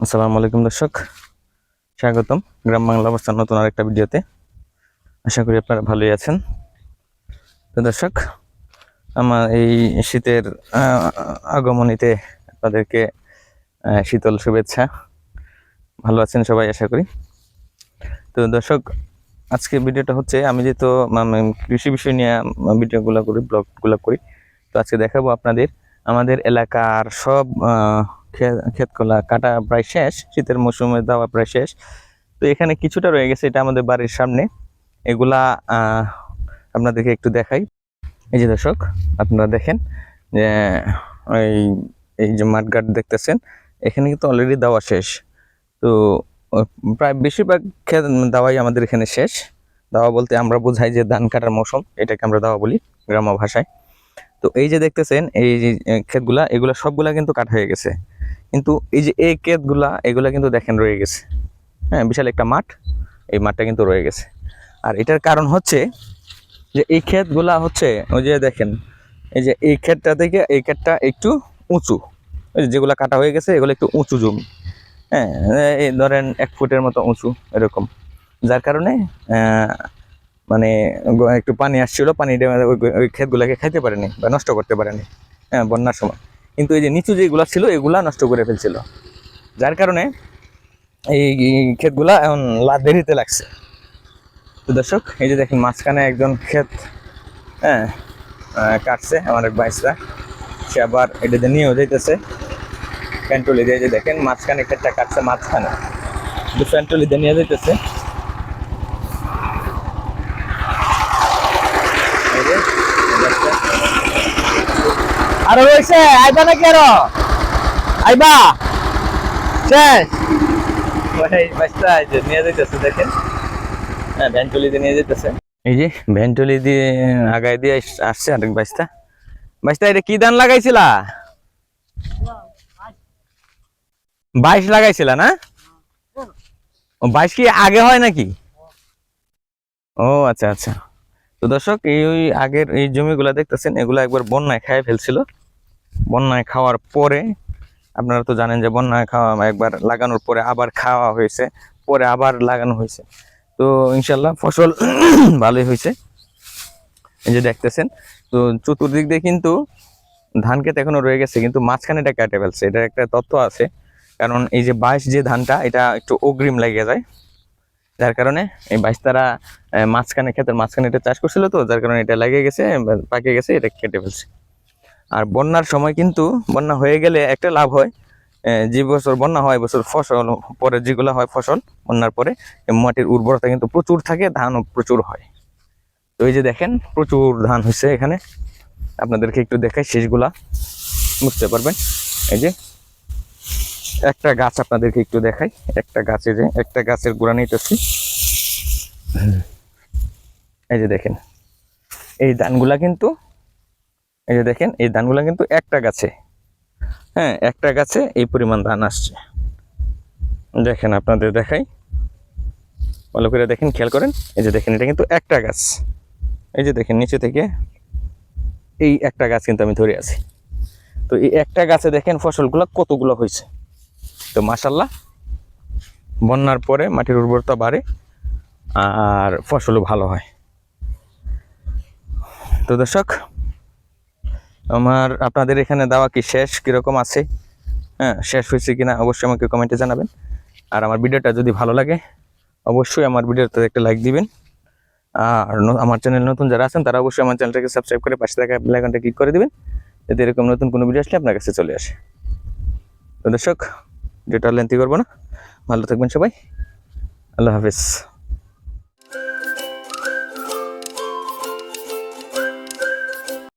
আসসালামু আলাইকুম দর্শক, স্বাগতম গ্রাম বাংলা অবস্থান নতুন আরেকটা ভিডিওতে। আশা করি আপনারা ভালোই আছেন। তো দর্শক, আমার এই শীতের আগমনীতে আপনাদেরকে শীতল শুভেচ্ছা। ভালো আছেন সবাই আশা করি। তো দর্শক, আজকে ভিডিওটা হচ্ছে, আমি যেহেতু কৃষি বিষয় নিয়ে ভিডিওগুলো করি, ব্লগগুলো করি, তো আজকে দেখাবো আপনাদের আমাদের এলাকার সব ক্ষেতগুলা কাটা প্রায় শেষ, শীতের মৌসুমে দেওয়া প্রায় শেষ। তো এখানে কিছুটা রয়ে গেছে, এটা আমাদের বাড়ির সামনে। এগুলা আপনাদেরকে একটু দেখাই। এই যে দর্শক, আপনারা দেখেন যে এই এই যে মাঠঘাট দেখতেছেন, এখানে কিন্তু অলরেডি দেওয়া শেষ। তো প্রায় বেশিরভাগ ক্ষেত দাওয়াই আমাদের এখানে শেষ। দাওয়া বলতে আমরা বোঝাই যে ধান কাটার মৌসুম, এটাকে আমরা দাওয়া বলি গ্রাম্য ভাষায়। তো এই যে দেখতেছেন এই যে ক্ষেতগুলা, এগুলা সবগুলা কিন্তু কাটা হয়ে গেছে। কিন্তু এই যে এই ক্ষেতগুলা, এগুলা কিন্তু দেখেন রয়ে গেছে। হ্যাঁ, বিশাল একটা মাঠ, এই মাঠটা কিন্তু রয়ে গেছে। আর এটার কারণ হচ্ছে যে এই ক্ষেতগুলা হচ্ছে, ওই যে দেখেন, এই যে এই ক্ষেতটা থেকে এই ক্ষেতটা একটু উঁচু, ওই যেগুলা কাটা হয়ে গেছে এগুলো একটু উঁচু জমি। হ্যাঁ, এই ধরেন 1 ফুটের মতো উঁচু এরকম, যার কারণে মানে একটু পানি আসছিল, পানিটা ওই ক্ষেতগুলাকে খাইতে পারেনি বা নষ্ট করতে পারেনি হ্যাঁ বন্যার সময়। কিন্তু এই যে নিচু যেগুলা ছিল এগুলা নষ্ট করে ফেলছিল, যার কারণে এই ক্ষেতগুলা এখন দেরিতে লাগছে। তো দর্শক, এই যে দেখেন মাঝখানে একজন ক্ষেত হ্যাঁ কাটছে আমার এক ভাইসরা, সে আবার এটাতে নিয়েও যাইতেছে প্যান্টলি দিয়ে। যে দেখেন মাঝখানে ক্ষেতটা কাটছে, মাঝখানে প্যান্টলি দিয়ে নিয়ে যাইতেছে। আরো রয়েছে, আইবা নাকি আরো আইবা শেষ নিয়ে যাইতেছে দেখেন। হ্যাঁ, ভ্যানটলি দিয়ে নিয়ে যেতেছে। এই যে ভ্যানটলি দিয়ে আগায় দিয়ে আসছে আরেক বাইস্তা। বাইস্তা, এটা কি ধান লাগাইছিলা? 22 লাগাইছিলা না? ও 22 কি আগে হয় নাকি? ও আচ্ছা আচ্ছা। তো দর্শক, এই ওই আগের এই জমিগুলা দেখতেছেন, এগুলো একবার বন্যায় খেয়ে ফেলছিল। বন্যায় খাওয়ার পরে, আপনারা তো জানেন যে বন্যায় খাওয়া একবার লাগানোর পরে আবার খাওয়া হয়েছে, পরে আবার লাগানো হয়েছে। তো ইনশাল্লাহ ফসল ভালোই হয়েছে, এই যে দেখতেছেন। তো চতুর্দিক দিয়ে কিন্তু ধান ক্ষেত এখনো রয়ে গেছে, কিন্তু মাঝখানে এটা কেটে ফেলছে। এটার একটা তথ্য আছে, কারণ এই যে 22 যে ধানটা, এটা একটু অগ্রিম লেগে যায়, যার কারণে এই 22 তারা মাঝখানে ক্ষেতের মাঝখানে এটা চাষ করছিল, তো যার কারণে এটা লেগে গেছে, পাকে গেছে, এটা কেটে ফেলছে। আর বন্যার সময় কিন্তু, বন্যা হয়ে গেলে একটা লাভ হয়, যে বছর বন্যা হয় বছর ফসল পরে যেগুলো হয় ফসল বন্যার পরে, মাটির উর্বরতা কিন্তু প্রচুর থাকে, ধানও প্রচুর হয়। তো এই যে দেখেন প্রচুর ধান হয়েছে এখানে, আপনাদেরকে একটু দেখাই, শেষগুলা বুঝতে পারবেন। এই যে একটা গাছ আপনাদেরকে একটু দেখাই, একটা গাছে যে একটা গাছের গোড়া নিতেছি। এই যে দেখেন এই ধানগুলা কিন্তু, এই যে দেখেন এই ধানগুলা কিন্তু একটা গাছে, হ্যাঁ একটা গাছে এই পরিমাণ ধান আসছে। দেখেন আপনাদের দেখাই, ভালো করে দেখেন, খেয়াল করেন। এই যে দেখেন, এটা কিন্তু একটা গাছ। এই যে দেখেন নিচে থেকে এই একটা গাছ কিন্তু আমি ধরে আছি। তো এই একটা গাছে দেখেন ফসলগুলো কতগুলো হয়েছে। তো মাশাল্লাহ, বন্যার পরে মাটির উর্বরতা বাড়ে আর ফসলও ভালো হয়। তো দর্শক, আপনাদের এখানে দেওয়া কি শেষ, কিরকম আছে, হ্যাঁ শেষ হয়েছে কিনা অবশ্যই আমাকে কমেন্টে জানাবেন। আর আমার ভিডিওটা যদি ভালো লাগে অবশ্যই আমার ভিডিওতে একটা লাইক দিবেন। আর আমার চ্যানেল নতুন যারা আছেন তারা অবশ্যই আমার চ্যানেলটাকে সাবস্ক্রাইব করে পাশে থাকা বেল আইকনটা ক্লিক করে দিবেন, যাতে এরকম নতুন কোনো ভিডিও আসলে আপনার কাছে চলে আসে। তো দর্শক, ভিডিওটা লেন্থি করবো না, ভালো থাকবেন সবাই, আল্লাহ হাফিজ।